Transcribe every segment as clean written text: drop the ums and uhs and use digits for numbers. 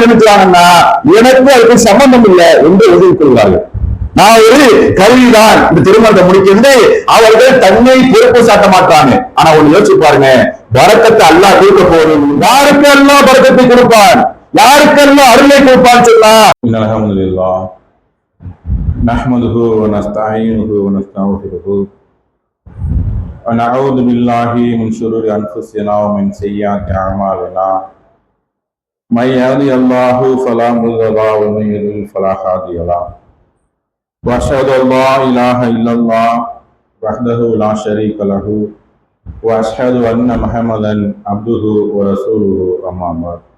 நினைச்சாங்கன்னா எனக்கு அதுக்கு சம்பந்தம் இல்லை என்று எழுதி கொள்வார்கள். நான் ஒரு கல்விதான் இந்த திருமணத்தை முடிக்கிறது, அவர்கள் தன்னை பொறுப்பு சாட்ட மாட்டாங்க. ஆனா ஒண்ணு யோசிச்சு பாருங்க, பரக்கத்தை அல்லாஹ் கொடுக்க போறோம். யாருக்கு அல்லாஹ் பரக்கத்தை கொடுப்பான், யாருக்கெல்லாம் அருளை கொடுப்பான்னு சொன்னா, அல்ஹம்துலில்லாஹ் நஹ்மதுஹு வ நஸ்தஈனுஹு வ நஸ்தக்ஃபிருஹு வ நஊது பில்லாஹி மின் ஷுரூரி அன்ஃபுஸினா வ மின் ஸய்யிஆத்தி அஅமாலினா மை யஹ்திஹில்லாஹு ஃபலா முضل லஹு வ மை யுضلل ஃபலா ஹாதிய லஹு வ அஷ்ஹது அன் லா இலாஹ இல்லல்லாஹ் வஹ்தஹு லா ஷரீக லஹு வ அஷ்ஹது அன்ன முஹம்மதன் அப்துஹு வ ரசூலுஹு அம்மா பஅத்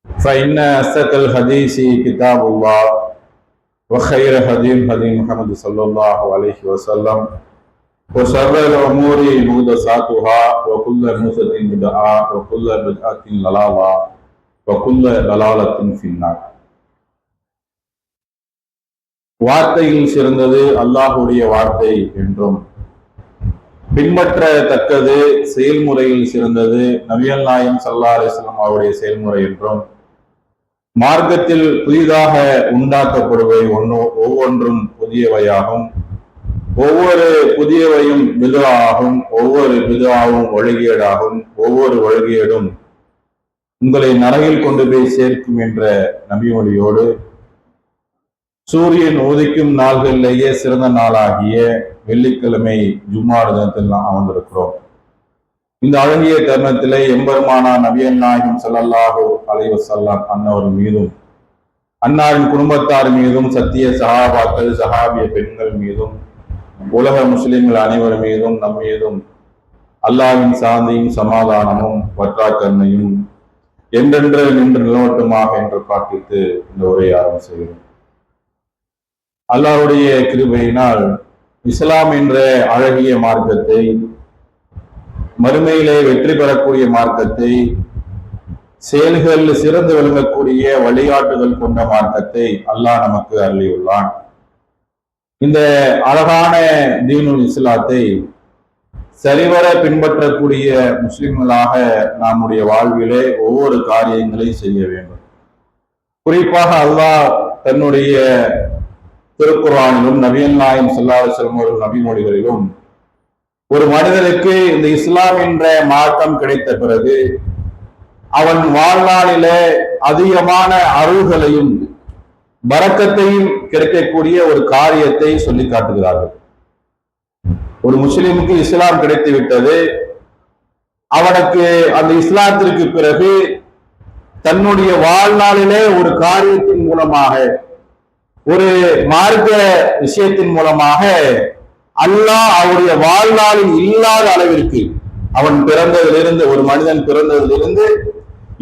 فإن أصدق الحديث كتاب الله وخير هدي هدي محمد صلى الله عليه وسلم وشر الأمور محدثاتها وكل محدثة بدعة وكل بدعة ضلالة وكل ضلالة في النار. வார்த்தையில் சிறந்தது அல்லாஹ்வுடைய வார்த்தை என்றும், பின்பற்றத்தக்கது செயல்முறையில் சிறந்தது நபிகள் நாயகம் ஸல்லல்லாஹு அலைஹி வஸல்லம் அவருடைய செயல்முறை என்றும், மார்க்கத்தில் புதிதாக உண்டாக்கப்படுவை ஒவ்வொன்றும் புதியவையாகும், ஒவ்வொரு புதியவையும் பிதுஆகும், ஒவ்வொரு பிதுஆவும் ஒழுகேடாகும், ஒவ்வொரு ஒழுகேடும் உங்களை நரகில் கொண்டு போய் சேர்க்கும் என்ற நபிமொழியோடு சூரியன் உதிக்கும் நாள்களிலேயே சிறந்த நாளாகிய வெள்ளிக்கிழமை ஜும்மா தினத்தில் நாம் அமர்ந்திருக்கிறோம். இந்த அழகிய தருணத்திலே எம்பெருமானா நபிகள் நாயகம் ஸல்லல்லாஹு அலைஹி வஸல்லம் அன்னவர் மீதும், அன்னாரின் குடும்பத்தார் மீதும், சத்திய சஹாபாக்கள் சஹாபிய பெண்கள் மீதும், உலக முஸ்லிம்கள் அனைவர் மீதும், நம் மீதும் அல்லாஹ்வின் சாந்தியும் சமாதானமும் வற்றாக்கருணையும் என்றென்று நின்று நிலவட்டுமாக என்று பிரார்த்தித்து இந்த உரையை ஆரம்பம் செய்கிறோம். அல்லாஹ்வுடைய கிருபையினால் இஸ்லாம் என்ற அழகிய மார்க்கத்தை, மறுமையிலே வெற்றி பெறக்கூடிய மார்க்கத்தை, செயல்கள் சிறந்து விளங்கக்கூடிய வழிகாட்டுதல் கொண்ட மார்க்கத்தை அல்லாஹ் நமக்கு அருளியுள்ளான். இந்த அழகான தீனுல் இஸ்லாத்தை சரிவர பின்பற்றக்கூடிய முஸ்லிம்களாக நம்முடைய வாழ்விலே ஒவ்வொரு காரியங்களை செய்ய வேண்டும். குறிப்பாக அல்லாஹ் தன்னுடைய திருக்குர்ஆனிலும் நபிகள் நாயகம் ஸல்லல்லாஹு அலைஹி வஸல்லம் அவர்கள் நபிமொழிகளிலும் ஒரு மனிதனுக்கு இந்த இஸ்லாம் என்ற மார்க்கம் கிடைத்த பிறகு அவன் வாழ்நாளிலே அதிகமான அருள்களையும் பரக்கத்தையும் கிடைக்கக்கூடிய ஒரு காரியத்தை சொல்லி காட்டுகிறார்கள். ஒரு முஸ்லிமுக்கு இஸ்லாம் கிடைத்து விட்டது, அவனுக்கு அந்த இஸ்லாத்திற்கு பிறகு தன்னுடைய வாழ்நாளிலே ஒரு காரியத்தின் மூலமாக, ஒரு மார்க்க விஷயத்தின் மூலமாக அல்லாஹ் அவருடைய வாழ்நாளில் இல்லாத அளவிற்கு, அவன் பிறந்ததிலிருந்து, ஒரு மனிதன் பிறந்ததிலிருந்து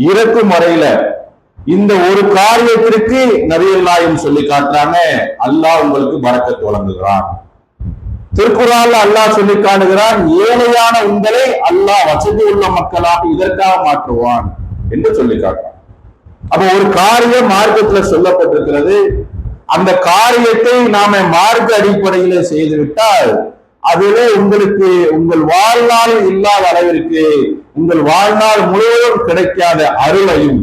இறக்கும் வரையில இந்த ஒரு காரியத்திற்கு நபிகள் நாயகம் சொல்லி காட்டுறாங்க, அல்லாஹ் உங்களுக்கு பரக்கத் வழங்குகிறான். திருக்குர்ஆன்ல அல்லாஹ் சொல்லி காட்டுகிறான், ஏழையான உங்களை அல்லாஹ் வசதி உள்ள மக்களாக இதற்காக மாற்றுவான் என்று சொல்லி காட்டுறான். அப்ப ஒரு காரியம் மார்க்கத்துல சொல்லப்பட்டிருக்கிறது, அந்த காரியத்தை நாம மார்க்க அடிப்படையில செய்துவிட்டால் அதிலே உங்களுக்கு உங்கள் வாழ்நாளில் இல்லாத அளவிற்கு, உங்கள் வாழ்நாள் முழுவதும் கிடைக்காத அருளையும்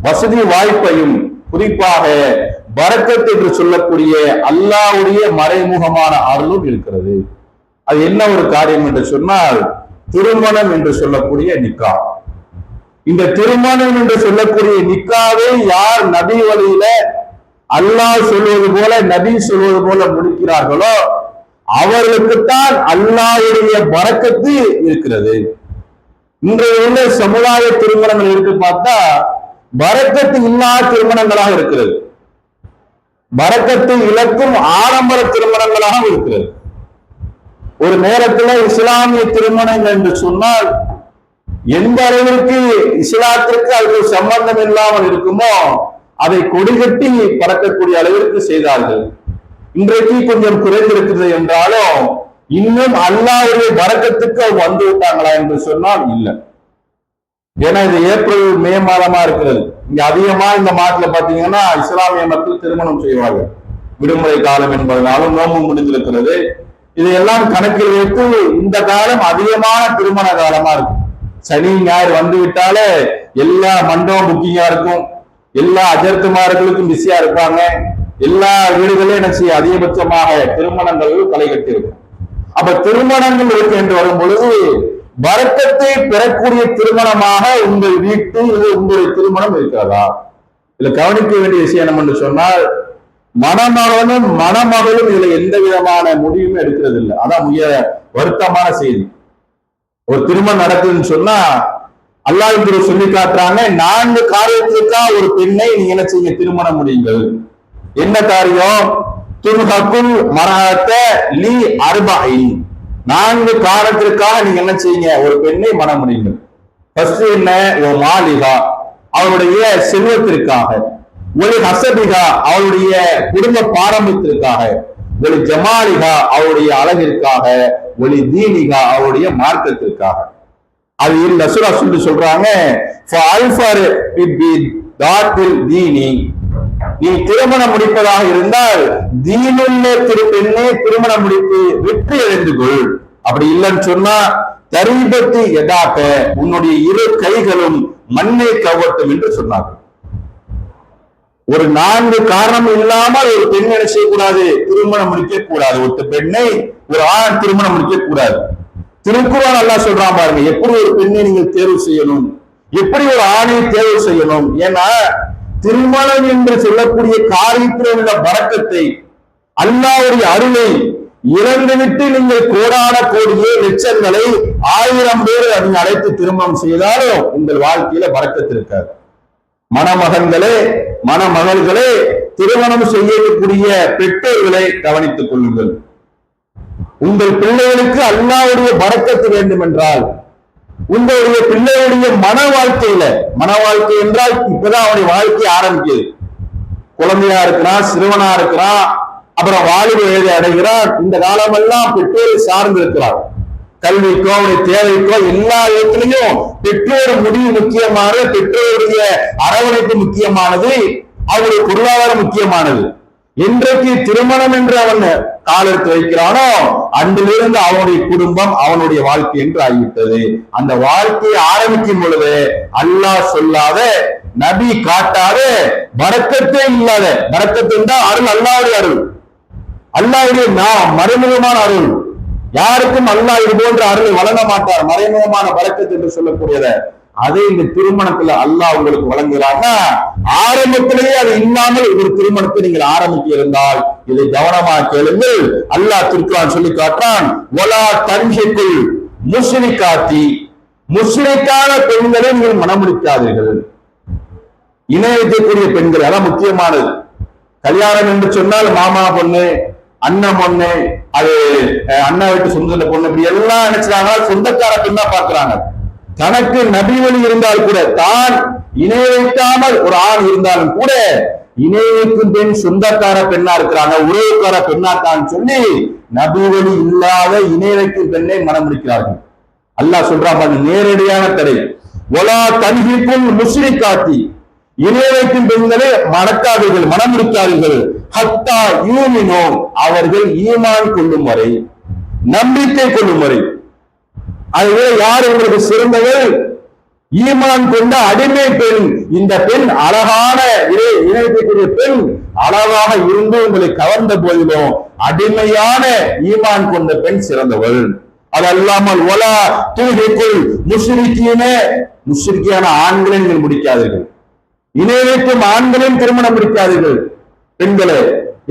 வசதி வாய்ப்பையும், குறிப்பாக பரக்கத் என்று சொல்லக்கூடிய அல்லாஹ்வுடைய மறைமுகமான அருளும் இருக்கிறது. அது என்ன ஒரு காரியம் என்று சொன்னால், திருமணம் என்று சொல்லக்கூடிய நிக்கா. இந்த திருமணம் என்று சொல்லக்கூடிய நிக்காவை யார் நபி வழியில அல்லாஹ் சொல்வது போல, நபி சொல்வது போல முடிக்கிறார்களோ அவர்களுக்குத்தான் அல்லாஹ்வுடைய பரக்கத்து இருக்கிறது. இன்றைய உள்ள சமுதாய திருமணங்கள் இருக்கு பார்த்தா பரக்கத்து இல்லாத திருமணங்களாக இருக்கிறது, பரக்கத்தை இழக்கும் ஆடம்பர திருமணங்களாக இருக்கிறது. ஒரு நேரத்தில் இஸ்லாமிய திருமணங்கள் என்று சொன்னால் எந்த அளவிற்கு இஸ்லாத்திற்கு அதுக்கு சம்பந்தம் இல்லாமல் இருக்குமோ அதை கொடிகட்டி பறக்கக்கூடிய அளவிற்கு செய்தார்கள். இன்றைக்கு கொஞ்சம் குறைந்திருக்கிறது என்றாலும் இன்னும் அல்லாஹ்வுடைய பரக்கத்துக்கு அவங்க வந்து விட்டாங்களா என்று சொன்னால் இல்லை. ஏன்னா இது ஏப்ரல் மே மாதமா இருக்கிறது. இங்க அதிகமா இந்த மாதத்துல பாத்தீங்கன்னா இஸ்லாமிய மக்கள் திருமணம் செய்வார்கள். விடுமுறை காலம் என்பதனாலும் நோம்பு முடிந்திருக்கிறது. இதையெல்லாம் கணக்கில் வைத்து இந்த காலம் அதிகமான திருமண காலமா இருக்கும். சனி ஞாயிறு வந்து விட்டாலே எல்லா மண்டபம் புக்கிங்கா இருக்கும், எல்லா அஜர்த்துமார்களுக்கும் பிஸியா இருப்பாங்க. எல்லா வீடுகளிலும் என்ன செய்ய அதிகபட்சமாக திருமணங்கள் களை கட்டி இருக்கும். அப்ப திருமணங்கள் இருக்கு என்று வரும் பொழுது வரக்கத்தை பெறக்கூடிய திருமணமாக உங்கள் வீட்டில் உங்களுடைய திருமணம் இருக்கிறதா? இதுல கவனிக்க வேண்டிய விஷயம் என்னன்னு சொன்னால், மணமகனும் மணமகளும் இதுல எந்த விதமான முடிவுமே எடுக்கிறது இல்லை. அதான் மிக வருத்தமான செய்தி. ஒரு திருமணம் நடக்குதுன்னு சொன்னா அல்லாஹ் சொல்லி காட்டுறாங்க, 4 காரியத்திற்கா ஒரு பெண்ணை நீங்க என்ன செய்ய திருமணம் முடியுங்கள். என்ன காரியம்? துன்ஹக்குல் மரஹத்த லி அர்பஇன். 4 காரணத்திற்காக நீங்க என்ன செய்யுங்க, ஒரு பெண்ணை மனம் முடியுங்கள். ஃபர்ஸ்ட் என்ன? ஓ மாலிகா, அவருடைய செல்வத்திற்காக. ஒளி ஹசபிகா, அவருடைய குடும்ப பாரம்பரியத்திற்காக. ஒளி ஜமாலிகா, அவருடைய அழகிற்காக. ஒளி தீனிகா, அவருடைய மார்க்கத்திற்காக. அது ரசூலா சொல்றாங்க, நீ திருமணம் முடிப்பதாக இருந்தால் தீனுள்ள பெண்ணை திருமணம் முடித்து வெற்றி அடைந்து கொள். அப்படி இல்லைன்னு சொன்னா தரிபத்து எதாக்க, உன்னுடைய 2 கைகளும் மண்ணை கவட்டும் என்று சொன்னார்கள். ஒரு 4 காரணம் இல்லாமல் ஒரு பெண் என்ன செய்யக்கூடாது, திருமணம் முடிக்க கூடாது. ஒரு பெண்ணை ஒரு ஆண் திருமணம் முடிக்க கூடாது. திருக்குறான் அல்லாஹ் சொல்றான் பாருங்க, எப்படி ஒரு பெண்ணை நீங்கள் தேர்வு செய்யணும், எப்படி ஒரு ஆணை தேர்வு செய்யணும். ஏன்னா திருமணம் என்று சொல்லக்கூடிய காரியத்தில் உள்ள பரக்கத்தை, அல்லாஹ்வுடைய அருளை இறந்துவிட்டு நீங்கள் கோடான கோடியே லட்சங்களை 1000 பேர் நீங்கள் அழைத்து திருமணம் செய்தாலும் உங்கள் வாழ்க்கையில பரக்கத்து இருக்காது. மணமகன்களே, மணமகள்களே, திருமணம் செய்யக்கூடிய பெற்றோர்களை கவனித்துக் கொள்ளுங்கள். உங்கள் பிள்ளைகளுக்கு அல்லாஹ்வுடைய பரக்கத்து வேண்டும் என்றால் உங்களுடைய பிள்ளைகளுடைய மன வாழ்க்கை என்றால் இப்பதான் அவனுடைய வாழ்க்கையை ஆரம்பிக்குது. குழந்தையா இருக்கிறான், சிறுவனா இருக்கிறான், அப்புறம் வாலிப வயதை அடைகிறான். இந்த காலமெல்லாம் பெற்றோரை சார்ந்து இருக்கிறார். கல்விக்கோ அவருடைய தேவைக்கோ எல்லா இடத்திலையும் பெற்றோர் முடிவு முக்கியமானது, பெற்றோருடைய அரவணைப்பு முக்கியமானது, அவருடைய பொருளாதாரம் முக்கியமானது. என்றைக்கு திருமணம் என்று அவன் காலெடுத்து வைக்கிறானோ அன்றிலிருந்து அவனுடைய குடும்பம் அவனுடைய வாழ்க்கை என்று ஆகிவிட்டது. அந்த வாழ்க்கையை ஆரம்பிக்கும் பொழுது அல்லாஹ் சொல்லாத, நபி காட்டாத, பரக்கத்தே இல்லாத, பரக்கத்து என்றால் அருள், அல்லாஹ்வுடைய அருள், அல்லாஹ்வுடைய மறைமுகமான அருள். யாருக்கும் அல்லாஹ் இது போன்ற அருளை வழங்க மாட்டார். மறைமுகமான பரக்கத்து என்று சொல்லக்கூடியத அதை இந்த திருமணத்துல அல்லாஹ் உங்களுக்கு வழங்குகிறான்னா ஆரம்பத்திலேயே அது இல்லாமல் ஒரு திருமணத்தை நீங்கள் ஆரம்பிக்க இருந்தால் இதை கவனமாக கேளுங்கள். அல்லாஹ் திருக்குறான் சொல்லி காட்டுறான், வலா தன்ஹிகுல் முஸ்ரிகாத்தி, முஸ்ரிக்கான பெண்களை நீங்கள் மணமுடிக்காதீர்கள். இணை வைக்கக்கூடிய பெண்கள், அதான் முக்கியமானது. கல்யாணம் என்று சொன்னால் மாமா பொண்ணு, அண்ணன் பொண்ணு, அது அண்ணா வீட்டு சொந்த பொண்ணு, இப்படி எல்லாம் நினைச்சாங்க சொந்தக்கார பெண்ணா பாக்குறாங்க. தனக்கு நபி வழி இருந்தால் கூட, தான் இணை வைக்காமல் ஒரு ஆண் இருந்தாலும் கூட இணை வைக்கும் பெண் சொந்தக்கார பெண்ணா இருக்கிறாங்க, உறவுக்கார பெண்ணா தான் சொல்லி நபி வழி இல்லாத இணை வைக்கும் பெண்ணை மனம் முடிக்கிறார்கள். அல்லாஹ் சொல்றாங்க நேரடியான தடை. ஒலா தன்ஹிகுல் முஸ்ரிகாத்தி, இணை வைக்கும் பெண்களை மணக்காதீர்கள், மனம் முடிக்காதீர்கள். ஹத்தா யூமினோ, அவர்கள் ஈமான் கொள்ளும் வரை, நம்பிக்கை கொள்ளும் வரை. அதுவே யார் உங்களுக்கு சிறந்தவர்? ஈமான் கொண்ட அடிமை பெண். இந்த பெண் அழகான இணைக்கக்கூடிய பெண் அழகாக இருந்து உங்களை கவர்ந்த போதிலும் அடிமையான ஈமான் கொண்ட பெண் சிறந்தவள். அது அல்லாமல் ஒலா தூஹிகுல் முஸ்ரிகீன, முஸ்ரிக்கியான ஆண்களை நீங்கள் முடிக்காதீர்கள். இணை வைக்கும் ஆண்களையும் திருமணம் முடிக்காதீர்கள் பெண்களே.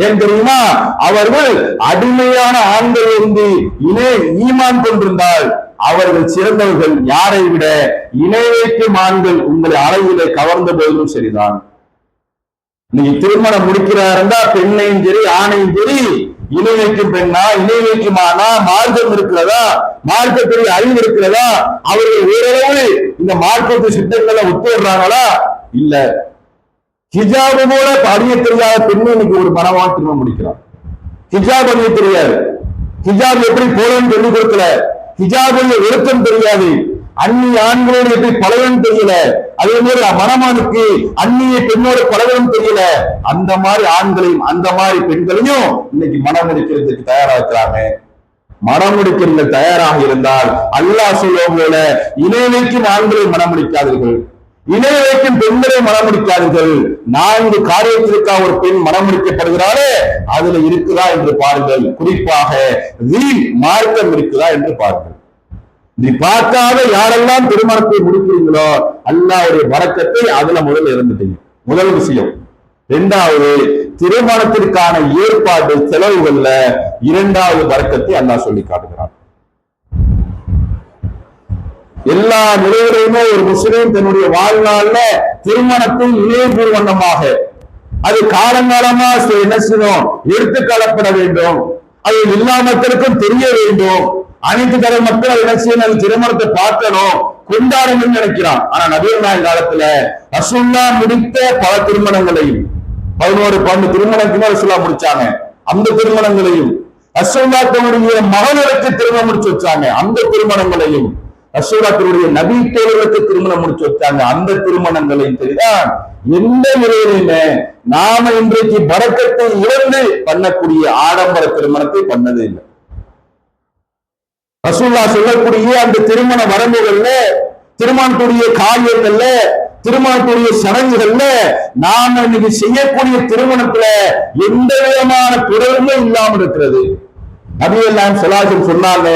ஏன் தெரியுமா? அவர்கள் அடிமையான ஆண்கள் இருந்து ஈமான் கொண்டிருந்தால் அவர்கள் சிறந்தவர்கள். யாரை விட? இணை வைக்கும் ஆண்கள் உங்களை அளவிலே கவர்ந்த போதிலும் சரிதான். நீங்க திருமணம் முடிக்கிறாருந்தா பெண்ணையும் சரி ஆணையும் சரி, இணை வைக்கும் பெண்ணா, இணை வைக்கும் ஆனா, மார்க்கம் இருக்கிறதா, மார்க்கத்துடைய அறிவு இருக்கிறதா, அவர்கள் ஓரளவு இந்த மார்க்கத்து சித்தங்களை ஒத்துடுறாங்களா? இல்ல. ஹிஜாபு போல அறிய தெரியாத பெண்ணு இன்னைக்கு ஒரு மனவான் திருமணம் முடிக்கிறான். ஹிஜாப் அறிய தெரியாது, ஹிஜாப் எப்படி போலன்னு சொல்லிக் கொடுக்கல, ஹிஜாபுடைய ஒழுக்கம் தெரியாது, அந்நிய ஆண்களோடு எப்படி பழகணும் தெரியல, அதே மாதிரி மணமானுக்கு அந்நிய பெண்ணோடு பழகணும் தெரியல. அந்த மாதிரி ஆண்களையும் அந்த மாதிரி பெண்களையும் இன்னைக்கு மனம் முடிக்கிறதுக்கு தயாரா இருக்கிறாங்க. மனம் முடிக்கிறது தயாராக இருந்தால் அல்லாஹ் சொல்லும் போல இணை வைக்கும் ஆண்களை மனம் முடிக்காதீர்கள், இணை வைக்கும் பெண்களை மணமுடிக்காதீர்கள். 4 காரியத்திற்காக ஒரு பெண் மணமுடிக்கப்படுகிறாரே அதுல இருக்குதா என்று பாருங்கள். குறிப்பாக மார்க்கம் இருக்குதா என்று பாருங்கள். நீ பார்க்காத யாரெல்லாம் திருமணத்தை முடிக்கிறீங்களோ அல்லாஹ்வுடைய பரக்கத்தை அதுல முதல்ல இருந்துட்டீங்க. முதல் விஷயம். 2வது, திருமணத்திற்கான ஏற்பாடு செலவுகள்ல 2வது பரக்கத்தை அல்லாஹ் சொல்லி காட்டுகிறான். எல்லா நிலையிலுமே ஒரு முஸ்லிம் தன்னுடைய வாழ்நாள்ல திருமணத்தை இணையபூர்வமாக அது காலங்காலமா என்ன செய்யணும், எடுத்து காலப்பட வேண்டும். அது எல்லா மக்களுக்கும் தெரிய வேண்டும். அனைத்து தர மக்கள் என்ன செய்யணும், திருமணத்தை பார்க்கணும், கொண்டாடணும்னு நினைக்கிறான். ஆனா நபிகள் நாயகம் காலத்துல ரசூலுல்லாஹ் முடித்த பல திருமணங்களையும் 11-12 திருமணத்துக்கு ரசூலுல்லாஹ் முடிச்சாங்க. அந்த திருமணங்களையும் ரசூலுல்லாஹ் தன்னுடைய மகனுக்கு திருமணம் முடிச்சு வச்சாங்க. அந்த திருமணங்களையும் ரசூலுல்லாஹ் தன்னுடைய நபி தோழர்களுக்கு திருமணம் முடிச்சு வச்சாங்க. அந்த திருமணங்களையும் தெரிதான் எந்த நிலையிலுமே நாம இன்றைக்கு பரக்கத்தை இழந்து பண்ணக்கூடிய ஆடம்பர திருமணத்தை பண்ணதே இல்லை. ரசூலுல்லாஹ் சொல்லக்கூடிய அந்த திருமண வரம்புகள்ல, திருமணத்துடைய காரியங்கள்ல, திருமணத்துடைய சடங்குகள்ல நாம இன்னைக்கு செய்யக்கூடிய திருமணத்துல எந்த விதமான தொடர்பும் இல்லாமல் இருக்கிறது. நபிகள் நாயகம் ஸல்லல்லாஹு அலைஹி வஸல்லம் சொன்னாங்க,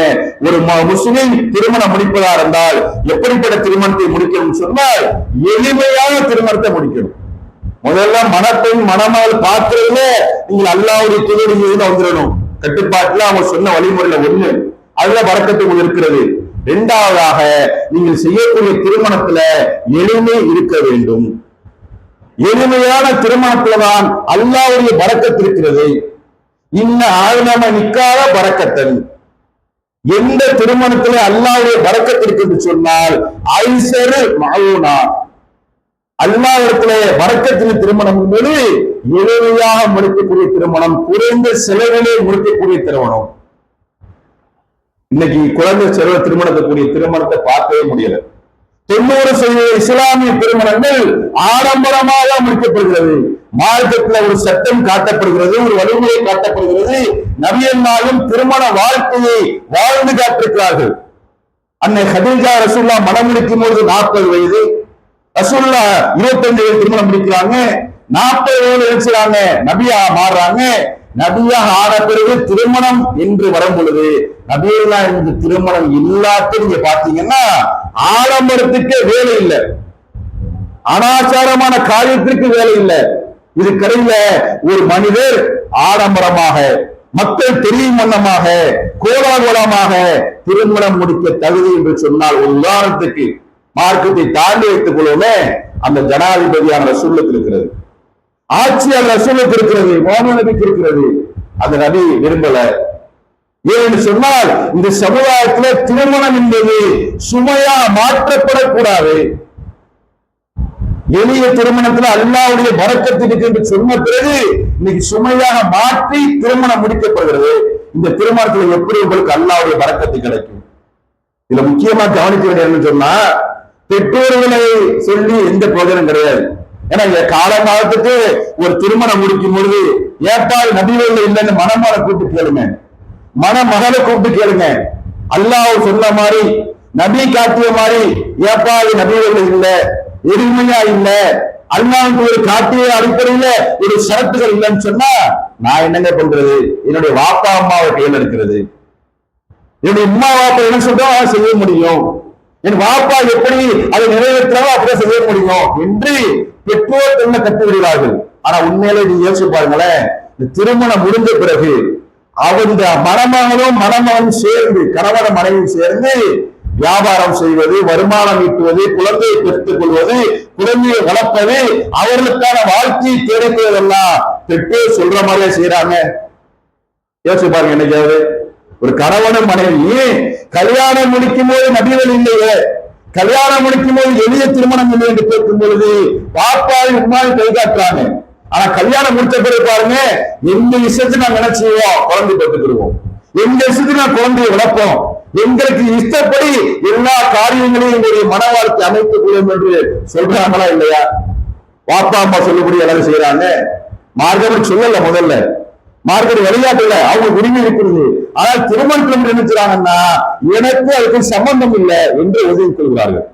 ஒரு முஸ்லிம் திருமணம் முடிப்பதா இருந்தால் எப்படிப்பட்ட திருமணத்தை முடிக்கணும்னு சொன்னால் எளிமையான திருமணத்தை முடிக்கணும். முதல்ல மணப்பெண் மணமகள் பார்க்கிறதுல நீங்கள் அல்லாஹ்வுடைய தூதர் வந்துடணும். கட்டுப்பாட்டுல அவங்க சொன்ன வழிமுறையில ஒண்ணு, அதுல பரக்கத்து இருக்கிறது. 2வதாக நீங்கள் செய்யக்கூடிய திருமணத்துல எளிமை இருக்க வேண்டும். எளிமையான திருமணத்துலதான் அல்லாஹ்வுடைய பரக்கத்து இருக்கிறது. இன்ன ஆழ்நம நிக்காத பரக்கத்தன், எந்த திருமணத்துல அல்லாஹ்வுடைய பரக்கத்து இருக்கு சொன்னால் ஐசரு மஅூனா, அல்லாஹ்விடத்திலே பரக்கத்தின் திருமணம் என்பது எளிமையாக முடிக்கக்கூடிய திருமணம், குறைந்த செலவிலே முடிக்கக்கூடிய திருமணம். இன்னைக்கு குழந்தை செல்வ திருமணத்துக்குரிய திருமணத்தை பார்க்கவே முடியல. 90% இஸ்லாமிய திருமணங்கள் ஆடம்பரமாக முடிக்கப்படுகிறது. மார்க்கத்தில் ஒரு சட்டம் காட்டப்படுகிறது, ஒரு வழிமுறை காட்டப்படுகிறது. நபிகள் நாயகம் திருமண வாழ்க்கையை வாழ்ந்து காட்டிருக்கிறார்கள். அன்னை ஹதீஜா ரசூலுல்லாஹ் மனம் முடிக்கும் போது 40 வயது, ரசூலுல்லாஹ் 25 வயது திருமணம் முடிக்கிறாங்க. 40 வயது நினைச்சாங்க நபியா மாறுறாங்க. நபியாக ஆன பிறகு திருமணம் என்று வரும் பொழுது நபியெல்லாம் இந்த திருமணம் இல்லாத நீங்க பாத்தீங்கன்னா ஆடம்பரத்துக்கே வேலை இல்லை, அனாச்சாரமான காரியத்திற்கு வேலை இல்லை. இது கடையில ஒரு மனிதர் ஆடம்பரமாக மக்கள் தெரியும் வண்ணமாக கோலாகோலமாக திருமணம் முடிக்க தகுதி என்று சொன்னால், ஒரு உதாரணத்துக்கு மார்க்கத்தை தாண்டி வைத்துக் கொள்வோமே, அந்த ஜனாதிபதியான ரசூலுக்கு இருக்கிறது, ஆட்சியாளர் ரசூலுக்கு இருக்கிறது, முஹம்மது நபிக்கு இருக்கிறது. அந்த நபி விரும்பல. ஏன்னு சொன்னால் இந்த சமுதாயத்துல திருமணம் என்பது சுமையா மாற்றப்படக்கூடாது. எளிய திருமணத்துல அல்லாஹ்வுடைய பரக்கத்து இருக்கு என்று சொன்ன பிறகு இன்னைக்கு சுமையாக மாற்றி திருமணம் முடிக்கப்படுகிறது. இந்த திருமணத்துல எப்படி உங்களுக்கு அல்லாஹ்வுடைய பரக்கத்து கிடைக்கும்? இதுல முக்கியமா கவனிக்க வேண்டியது சொன்னா, பெற்றோர்களை சொல்லி எந்த பிரயோஜனம் கிடையாது. ஏன்னா இந்த காலகாலத்துக்கு ஒரு திருமணம் முடிக்கும் பொழுது ஏற்பாடு நபிகள் இல்லைன்னு மணமகளை கூப்பிட்டு கேளுங்க, மணமகளை கூப்பிட்டு கேளுங்க. அல்லாஹ் சொன்ன மாதிரி நபி காட்டிய மாதிரி ஏற்பாடு நபிகள் இல்ல, எளிமையா இல்ல, அல்லாஹ்வுக்கு ஒரு காட்டிய அடிப்படையில ஒரு ஷரத்துகள் இல்லைன்னு சொன்னா நான் என்னங்க பண்றது? என்னுடைய வாப்பா அம்மாவை கையில் இருக்கிறது. என்னுடைய அம்மா வாப்பா என்ன சொல்றோம் அதை செய்ய முடியும், என் வாப்பா எப்படி அதை நிறைவேற்றாலும் அப்படியே செய்ய முடியும் என்று பெற்றோர் என்ன கற்று விடுவார்கள். ஆனா உண்மையிலே நீங்க யோசிச்சு பாருங்களேன், இந்த திருமணம் முடிந்த பிறகு அவங்க மணமகனும் மணமகனும் சேர்ந்து, கணவன மனைவியும் சேர்ந்து வியாபாரம் செய்வது, வருமானம் ஈட்டுவது, குழந்தையை பெற்றுக் கொள்வது, குழந்தையை வளர்ப்பது, அவர்களுக்கான வாழ்க்கையை தேடிக்குவதெல்லாம் பெற்றோர் சொல்ற மாதிரியே செய்யறாங்க. யோசிச்சு பாருங்க, என்னைக்காவது ஒரு கணவனும் மனைவி கல்யாணம் முடிக்கும் போது நபிகள் இல்லையே, கல்யாணம் முடிக்கும் போது எளிய திருமணம் இல்லை என்று கேட்கும் பொழுது பாப்பாவை உண்மையை கை காட்டுறாங்க. ஆனா கல்யாணம் முடிச்ச பிறகு பாருங்க, எந்த விஷயத்துக்கு நான் நினைச்சுவோம் குழந்தை பெற்றுக்கிடுவோம், எந்த விஷயத்துக்கு நான் குழந்தையை வளர்ப்போம், எங்களுக்கு இஷ்டப்படி எல்லா காரியங்களையும் எங்களுடைய மன வாழ்க்கை அமைத்துக் கொள்ளும் என்று சொல்றாங்களா இல்லையா? பாப்பா அம்மா சொல்லக்கூடிய எல்லாரும் செய்யறாங்க. மார்க்கம் சொல்லல, முதல்ல மார்க்கெட் விளையாட்டுல அவங்க உரிமை இருக்கிறது. ஆனால் திருமணத்தில் நினைச்சாங்கன்னா எனக்கு அதுக்கு சம்பந்தம் இல்லை என்று ஒதுக்கிக் கொள்கிறார்கள்.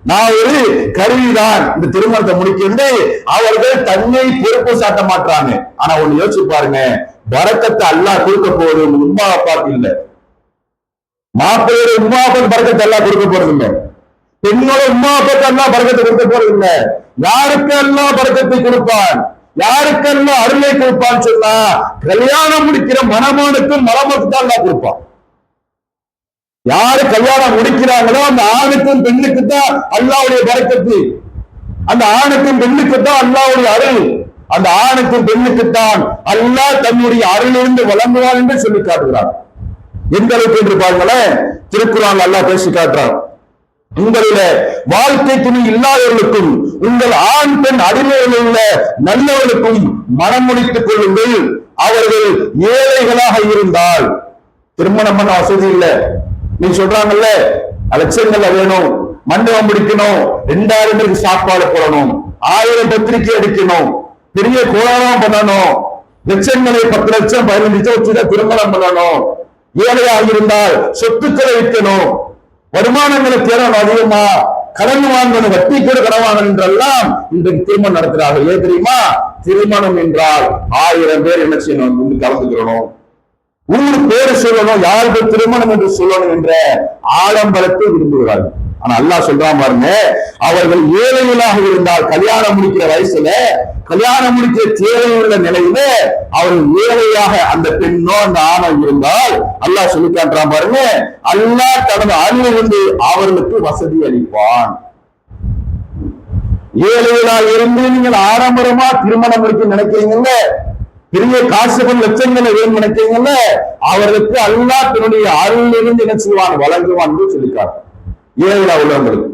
நான் ஒரு கருவிதான் இந்த திருமணத்தை முடிக்கிறது அவர்கள் தன்னை பொறுப்பு சாட்ட மாட்டாங்க. ஆனா ஒண்ணு யோசிச்சு பாருங்க, பரக்கத்தை அல்லாஹ் கொடுக்க போறது உம்மா அப்பாக்கு இல்ல. மாப்பிள்ளையோட உம்மா அப்பாக்கு பரக்கத்தை அல்லாஹ் கொடுக்க போறது இல்ல. பெண்ணோட உம்மா அப்பாக்கு அல்லாஹ் பரக்கத்தை கொடுக்க போறது இல்ல. யாருக்கெல்லாம் பரக்கத்தை கொடுப்பான், யாருக்கெல்லாம் அருளை கொடுப்பான்னு சொன்னா கல்யாணம் முடிக்கிற மணமகனுக்கும் மணமகனுக்கு தான் அல்லாஹ் கொடுப்பான். யாரு கல்யாணம் முடிக்கிறாங்களோ அந்த ஆணுக்கும் பெண்ணுக்கு தான் அல்லாஹ்வுடைய பரக்கத்து, அந்த ஆணுக்கும் பெண்ணுக்கு தான் அல்லாஹ்வுடைய அருள், அந்த ஆணுக்கும் பெண்ணுக்குத்தான் அல்லாஹ் தன்னுடைய அருளிலிருந்து வழங்குவான் என்று சொல்லி காட்டுகிறார். எந்த அளவுக்கு என்று பாருங்களேன், திருக்குறான் அல்லாஹ் பேசி காட்டுறான். உங்களில வாழ்க்கை துணை இல்லாதவர்களுக்கும் உங்கள் ஆண் பெண் அடிமையில் உள்ள நல்லவர்களுக்கும் மனம் முடித்துக் கொள்ளுங்கள், அவர்கள் ஏழைகளாக இருந்தால். திருமணம் பண்ண வசதி இல்லை, நீ சொல்றாங்கல்ல லட்சங்கள்ல வேணும், மண்டபம் பிடிக்கணும், 2000 பேருக்கு சாப்பாடு போடணும், 1000 பத்திரிகை அடிக்கணும், பெரிய கோலாரம் பண்ணணும், லட்சங்களை 10 லட்சம் 15 லட்சம் வச்சுதான் திருமணம் பண்ணணும், ஏழையாக இருந்தால் சொத்துக்களை விற்கணும், வருமானங்களை தேடணும், அதிகமா கடன் வாங்கணும், வட்டி கூட கடன் வாங்கணும் என்றெல்லாம் இன்றைக்கு திருமணம் நடத்துறாங்க. ஏன் தெரியுமா? திருமணம் என்றால் 1000 பேர் என்ன செய்யணும், கலந்துக்கிறணும், ஊர் பேரு சொல்லணும், யாருக்கு திருமணம் என்று சொல்லணும் என்ற ஆடம்பரத்தை விரும்புகிறார்கள். ஆனா அல்லாஹ் சொல்றான் பாருங்க, அவர்கள் ஏழைகளாக இருந்தால் கல்யாணம் முடிக்கிற வயசுல, கல்யாணம் முடிக்கிற தேவையுள்ள நிலையில அவர்கள் ஏழையாக அந்த பெண்ணோ அந்த ஆணோ இருந்தால் அல்லாஹ் சொல்லி காட்டுறான் பாருங்க, அல்லாஹ் தனது அருளிலிருந்து அவர்களுக்கு வசதி அளிப்பான். ஏழைகளாக இருந்து நீங்கள் ஆடம்பரமா திருமணம் முடிக்க நினைக்கிறீங்கல்ல, பெரிய காசுகள் லட்சங்களை வேணும் நினைக்கிறீங்கல்ல, அவர்களுக்கு அல்லாஹ் தன்னுடைய அருளிலிருந்து என்ன செய்வான், வழங்குவான் என்று சொல்லிக்காரு. ஏழைகளா உள்ளவங்களுக்கு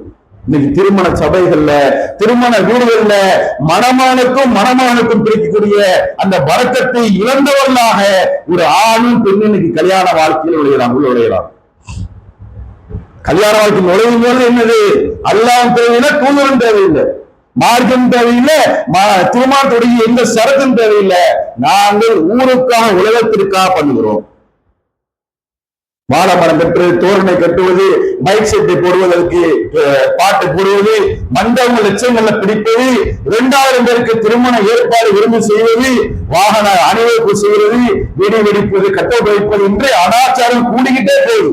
இன்னைக்கு திருமண சபைகள்ல, திருமண வீடுகள்ல மணமகனுக்கும் கிடைக்கக்கூடிய அந்த பரக்கத்தை இழந்தவர்களாக ஒரு ஆணும் பெண்ணும் இன்னைக்கு கல்யாண வாழ்க்கையில் உழையலாம். கல்யாண வாழ்க்கை நுழையும் போது என்னது, அல்லாஹ் தேவையில்லை, தூதரும் தேவையில்லை, மார்க்கம் தேவையில்லை, திருமணத்துடைய எந்த சரக்கும் தேவையில்லை, நாங்கள் ஊருக்காக உலகத்திற்காக பண்ணுகிறோம். வாழைமரம் கட்டுவது, தோரணை கட்டுவது, மைக் செட்டை போடுவதற்கு பாட்டு போடுவது, மண்டபங்கள் லட்சங்கள்ல பிடிப்பது, 2000 பேருக்கு திருமண ஏற்பாடு விரும்பி செய்வது, வாகன அணிவகுப்பு செய்வது, வெடி வெடிப்பது, கட்ட வைப்பது என்று அனாச்சாரம் கூடிக்கிட்டே போகுது.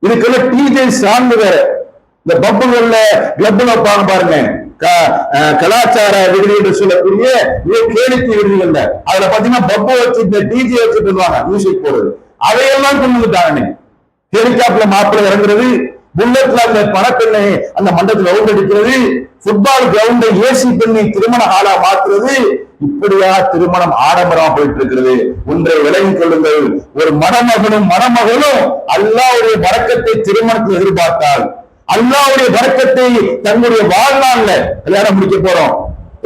இதுக்கெல்லாம் டிஜே சார்ந்து வேற. இந்த பப்புகள்ல கிளப்ல பாருங்க, கலாச்சார விடுதி என்று சொல்லக்கூடிய கேளிக்கை விடுதிகள்ல அதுல பாத்தீங்கன்னா பப்பு வச்சு இந்த டிஜே வச்சுட்டு மியூசிக் போடுறது, அதையெல்லாம் கொண்டு வந்துட்டாங்க. ஹெலிகாப்டர்ல மாப்பிள்ளை இறங்குறது, புல்லட்ல அந்த பணப்பெண்ணை அந்த மண்டபத்தில் ரவுண்ட் அடிக்கிறது, ஃபுட்பால் கிரவுண்டை ஏசி பெண்ணை திருமண ஹாலா மாற்றுறது, இப்படியா திருமணம் ஆடம்பரமா போயிட்டு இருக்கிறது. ஒன்றை விளங்கிக் கொள்ளுங்கள், ஒரு மணமகனும் மணமகளும் அல்லாஹ்வுடைய பரக்கத்தை திருமணத்தில் எதிர்பார்த்தால், அல்லாஹ்வுடைய பரக்கத்தை தன்னுடைய வாழ்நாள்ல கல்யாணம் முடிக்க போறோம்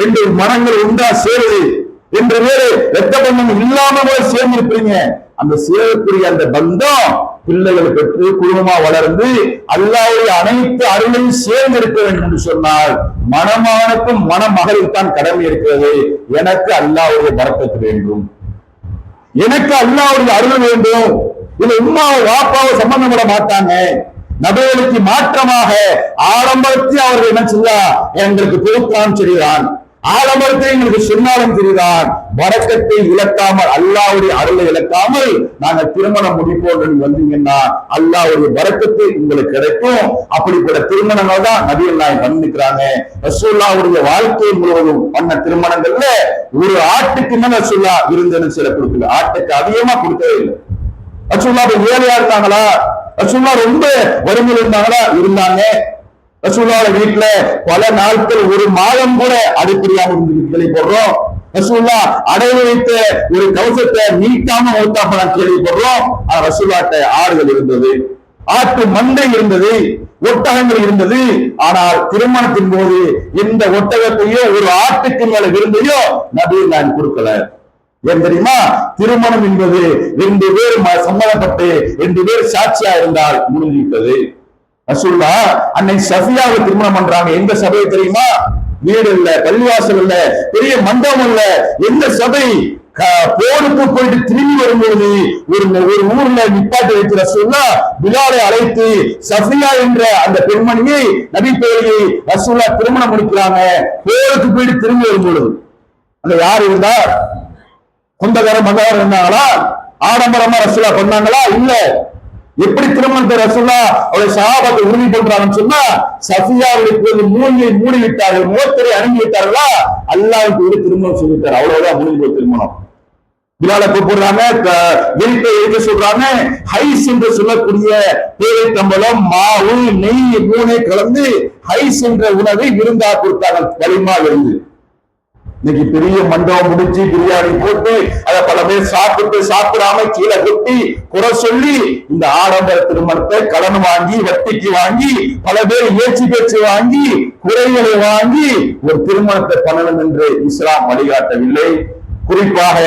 என்று மனங்கள் உண்டா சேருது என்று வேறு ரத்த பந்தம் இல்லாம போல சேர்ந்து இருப்பீங்க. அந்த சேரக்கூடிய அந்த பந்தம் பிள்ளைகளை பெற்று குடும்பமா வளர்ந்து அல்லாஹ்வுடைய அனைத்து அருளையும் சேர்ந்து இருக்க வேண்டும் என்று சொன்னால் மணமகனுக்கும் மணமகளுக்கு தான் கடமை இருக்கிறது. எனக்கு அல்லாஹ்வுடைய பரக்கத்து வேண்டும், எனக்கு அல்லாஹ்வுடைய அருள் வேண்டும். இது உம்மாவை வாப்பாவை சம்பந்தம் விட மாட்டாங்க. நபிகளுக்கு மாற்றமாக ஆடம்பரத்தை அவர்கள் என்ன செய்யா, எங்களுக்கு பொறுப்பான் சரிதான், ஆடம்பரத்தை எங்களுக்கு சொன்னாலும் சரிதான், பரக்கத்தை இழக்காமல் அல்லாஹ்வுடைய அருளை இழக்காமல் நாங்கள் திருமணம் முடிப்போம் என்று வந்தீங்கன்னா அல்லாஹ்வுடைய பரக்கத்தை உங்களுக்கு கிடைக்கும். அப்படிப்பட்ட திருமணங்கள் தான் நபிகள் நாயகம் பண்ணிக்கிறாங்க. ரசூலுல்லாஹ்வுடைய வாழ்க்கை முழுவதும் பண்ண திருமணங்கள்ல ஒரு ஆட்டுக்கு மேல ரசூலுல்லா விருந்தென சில கொடுக்கல, ஆட்டுக்கு அதிகமா கொடுக்கவே இல்லை. ரசூலுல்லாஹ் ஏழையா இருந்தாங்களா? ரசூலுல்லாஹ் ரொம்ப வறுமையில் இருந்தாங்க. ரசூலுல்லாஹ் வீட்டுல பல நாட்கள் ஒரு மாதம் கூட அடுப்பில்லாம கேள்விப்படுறோம். ரசூலுல்லாஹ் அடைவு வைத்த ஒரு கவசத்தை நீட்டாம மௌத்தாப்ப கேள்விப்படுறோம். ரசூலுல்லாஹ்ட்ட ஆடுகள் இருந்தது, ஆட்டு மண்டை இருந்தது, ஒட்டகங்கள் இருந்தது. ஆனால் திருமணத்தின் போது எந்த ஒட்டகத்தையோ ஒரு ஆட்டுக்கு மேல விருந்தையோ நபிகள் நாயகம் கொடுக்கல. ஏன் தெரியுமா? திருமணம் என்பது 2 பேர் சம்மதப்பட்டு 2 பேர் சாட்சியா இருந்தால் முடிஞ்சுவிட்டது. ரசூலுல்லாஹ் அன்னை சஃபியாவை திருமணம் பண்றாங்க. எந்த சபை தெரியுமா? வீடு இல்ல, பள்ளிவாசல் இல்ல, பெரிய மண்டபம் இல்ல, எந்த சபை? போருக்கு போயிட்டு திரும்பி வரும்போது ஒரு ஊர்ல நிப்பாட்டி வைக்கிற ரசூல்லா பிலாலை அழைத்து சஃபியா என்ற அந்த பெண்மணியை நபி தோழியை ரசூல்லா திருமணம் முடிக்கிறாங்க. போருக்கு போயிட்டு திரும்பி வரும்பொழுது அந்த யார் இருந்தா? சொந்தக்கார மகவார் இருந்தாங்களா? ஆடம்பரமா ரசூல்லா பண்ணாங்களா? இல்ல. எப்படி திருமணத்தை ரசூல்லா அவருடைய சஹாபாத்தை உறுதி பண்றாங்கன்னு சொன்னா, சஃபியாவுக்கு மூலியை மூடி விட்டார்கள், மோத்தரை அணுகி விட்டார்களா, அல்லாஹ்வுக்கு திருமணம் சொல்லிட்டார். அவ்வளவுதான் முடிஞ்சு போய் திருமணம். பிலாலை கூப்பிடுறாங்க, விரிப்பை எழுத சொல்றாங்க. ஹைஸ் என்று சொல்லக்கூடிய பேரித்தம்பலம், மாவு, நெய், மூணை கலந்து ஹைஸ் என்ற உணவை விருந்தா கொடுத்தாங்க. வலிமா விருந்து. இன்னைக்கு பெரிய மண்டபம் முடிச்சு பிரியாணி போட்டு அதை பல பேர் சாப்பிட்டு சாப்பிடாம கீழே கொட்டி குறை சொல்லி இந்த ஆடம்பர திருமணத்தை கடன் வாங்கி வட்டிக்கு வாங்கி பல பேர் ஏச்சு பேச்சு வாங்கி குறைகளை வாங்கி ஒரு திருமணத்தை பண்ணணும் என்று இஸ்லாம் வழிகாட்டவில்லை. குறிப்பாக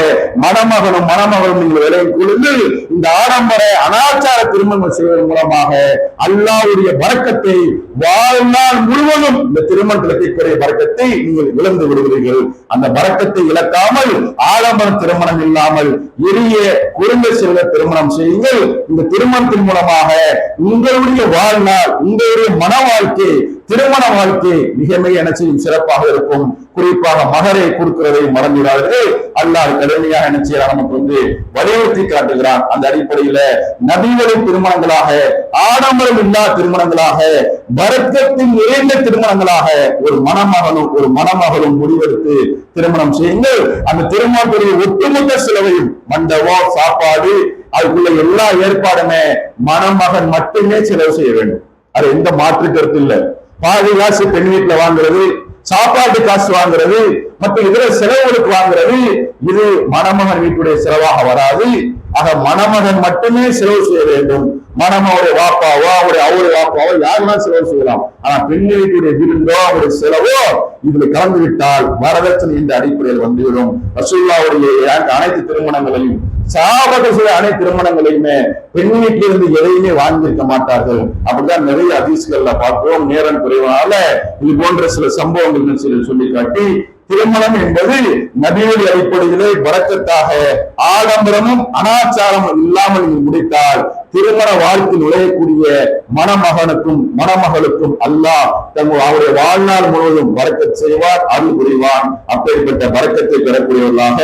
மணமகனும் மணமகளும் நீங்கள் விலையும் கொள்ளுங்கள். இந்த ஆடம்பர அனாச்சார திருமணம் செய்வதன் மூலமாக அல்லாஹ்வுடைய பரக்கத்தை வாழ்நாள் முழுவதும் இந்த திருமணத்திற்குரிய பரக்கத்தை நீங்கள் இழந்து விடுகிறீர்கள். அந்த பரக்கத்தை இழக்காமல் ஆடம்பர திருமணம் இல்லாமல் எளிய குடும்ப செல்வ திருமணம் செய்யுங்கள். இந்த திருமணத்தின் மூலமாக உங்களுடைய வாழ்நாள், உங்களுடைய மன வாழ்க்கை, திருமண வாழ்க்கை மிக மிக என்ன செய்யும்? சிறப்பாக இருக்கும். குறிப்பாக மகரை கொடுக்கிறதை மறந்துவிடாதீர்கள். அல்லாஹ் கடுமையாக என்ன செய்யறான்? நமக்கு வலியுறுத்தி காட்டுகிறான். அந்த அடிப்படையில நபிவழி திருமணங்களாக, ஆடம்பரம் இல்லா திருமணங்களாக, பரக்கத்தில் நிறைந்த திருமணங்களாக ஒரு மணமகனும் ஒரு மணமகளும் முடிவெடுத்து திருமணம் செய்யுங்கள். அந்த திருமணத்துடைய ஒட்டுமொத்த செலவையும், மண்டபம், சாப்பாடு, அதுக்குள்ள எல்லா ஏற்பாடுமே மணமகன் மட்டுமே செலவு செய்ய வேண்டும். அது எந்த மாற்று கருத்து இல்லை. பாதி காசு பெண் வீட்டுல வாங்குறது, சாப்பாட்டு காசு வாங்குறது, மற்ற இதர செலவுகளுக்கு வாங்குறது, இது மணமகன் வீட்டுடைய செலவாக வராது. ஆக மணமகன் மட்டுமே செலவு செய்ய வேண்டும். மணமனுடைய வாப்பாவோ அவருடைய வாப்பாவோ யாருதான் செலவு செய்யலாம். ஆனா பெண் வீட்டுடைய விருந்தோ அவருடைய செலவோ இதுல கலந்து விட்டால் வரதட்சணை என்ற அடிப்படையில் வந்துவிடும். ரசூலுல்லாஹ்வுடைய அனைத்து திருமணங்களையும், சஹாபாக்கள் செய்த அனைத்து திருமணங்களையுமே பெண் வீட்டிலிருந்து எதையுமே வாங்கியிருக்க மாட்டார்கள். அப்படிதான் நிறைய ஹதீஸ்கள்ல பார்க்கிறோம். நேரம் குறைவால இது போன்ற சில சம்பவங்கள் சொல்லி காட்டி, திருமணம் என்பது நபியுடைய அடிப்படையிலே பரக்கத்தாக, ஆடம்பரமும் அனாச்சாரமும் இல்லாமல் முடித்தால் திருமண வாழ்க்கை நுழையக்கூடிய மணமகனுக்கும் மணமகளுக்கும் அல்லாஹ் அவருடைய வாழ்நாள் முழுவதும் பரக்கத் செய்வார், அருள் புரிவான். அப்படிப்பட்ட பரக்கத்தை பெறக்கூடியவர்களாக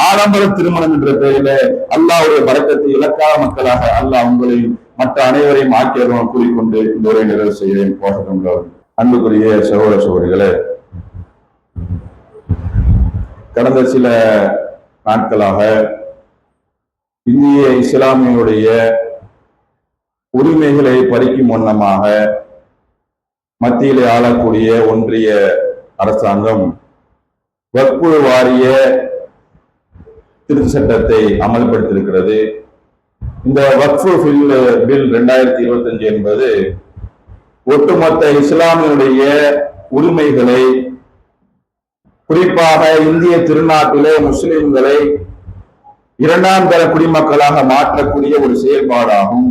ஆடம்பர திருமணம் என்ற பெயரில அல்லாஹ்வுடைய பரக்கத்தை இலக்காத மக்களாக அல்லாஹ் உங்களையும் மற்ற அனைவரையும் ஆக்கியவர்கள் கூறிக்கொண்டு இந்த உரை நிறைவு செய்கிறேன். போகட்டும். அன்புக்குரிய சகோதர சகோதரிகளே, கடந்த சில நாட்களாக இந்திய இஸ்லாமியுடைய உரிமைகளை பறிக்கும் வண்ணமாக மத்தியிலே ஆளக்கூடிய ஒன்றிய அரசாங்கம் வக்ஃபு வாரிய திருத்த சட்டத்தை அமல்படுத்தியிருக்கிறது. இந்த வக்ஃபு பில் 2025 என்பது ஒட்டுமொத்த இஸ்லாமியுடைய உரிமைகளை, குறிப்பாக இந்திய திருநாட்டிலே முஸ்லிம்களை இரண்டாம் தர குடிமக்களாக மாற்றக்கூடிய ஒரு செயல்பாடாகும்.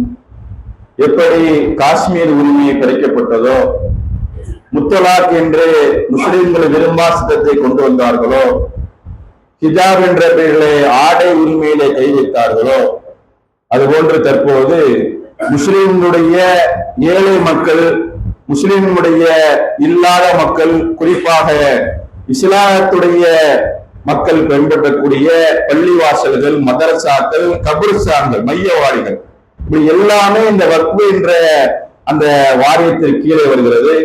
எப்படி காஷ்மீர் உரிமையை பறிக்கப்பட்டதோ, முத்தலாக் என்று முஸ்லிம்கள் விரும்பா சட்டத்தை கொண்டு வந்தார்களோ, ஹிஜாப் என்ற பெயரிலே ஆடை உரிமையிலே கை வைத்தார்களோ, அதுபோன்று தற்போது முஸ்லிம்களுடைய ஏழை மக்கள், முஸ்லிம்களுடைய இல்லாத மக்கள், குறிப்பாக இஸ்லாத்துடைய மக்கள் பின்பற்றக்கூடிய பள்ளிவாசல்கள், மதரசாக்கள், கபிரிஸ்தான்கள், மையவாடிகள், இப்படி எல்லாமே இந்த வக்ஃபு என்ற அந்த வாரியத்திற்கு கீழே வருகிறது.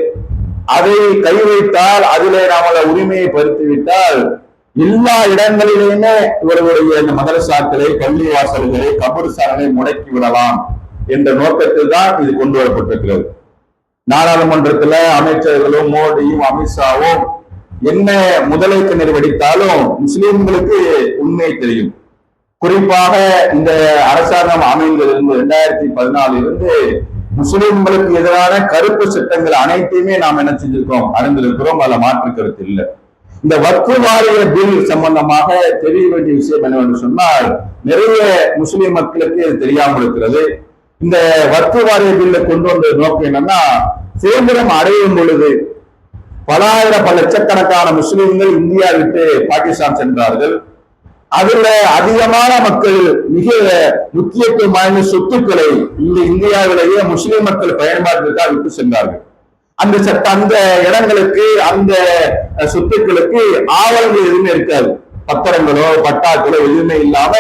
அதை கை வைத்தால், அதிலே நாம உரிமையை பறித்து விட்டால், எல்லா இடங்களிலுமே இவர்களுடைய இந்த மதரசாக்களை, பள்ளிவாசல்களை, கபிரிஸ்தான்களை முடக்கி விடலாம் என்ற நோக்கத்தில் தான் இது கொண்டு வரப்பட்டிருக்கிறது. நாடாளுமன்றத்துல அமைச்சர்களும் மோடியும் அமித்ஷாவும் என்ன முதலை கிணறு வெடித்தாலும் முஸ்லிம்களுக்கு உண்மை தெரியும். குறிப்பாக இந்த அரசாங்கம் அமைந்ததிலிருந்து 2014 இருந்து முஸ்லிம்களுக்கு எதிரான கருப்பு சட்டங்கள் அனைத்தையுமே நாம் என்ன செஞ்சிருக்கோம், அறிந்திருக்கிறோம். அதுல மாற்று கருத்து இல்லை. இந்த வக்ஃபு வாரிய பில் சம்பந்தமாக தெரிய வேண்டிய விஷயம் என்னவென்று சொன்னால், நிறைய முஸ்லிம் மக்களுக்கு இது தெரியாமல் இருக்கிறது. இந்த வக்ஃபு வாரிய பில்லை கொண்டு வந்த நோக்கம் என்னன்னா, சுதந்திரம் அடையும் பொழுது பல லட்சக்கணக்கான முஸ்லிம்கள் இந்தியா விட்டு பாகிஸ்தான் சென்றார்கள். அதுல அதிகமான மக்கள் மிக முக்கியத்துவம் வாய்ந்த சொத்துக்களை இந்த இந்தியாவிலேயே முஸ்லிம் மக்கள் பயன்பாட்டிற்காக விட்டு சென்றார்கள். அந்த அந்த இடங்களுக்கு அந்த சொத்துக்களுக்கு ஆவணங்கள் எதுவுமே இருக்காது. பத்திரங்களோ பட்டாக்களோ எதுவுமே இல்லாம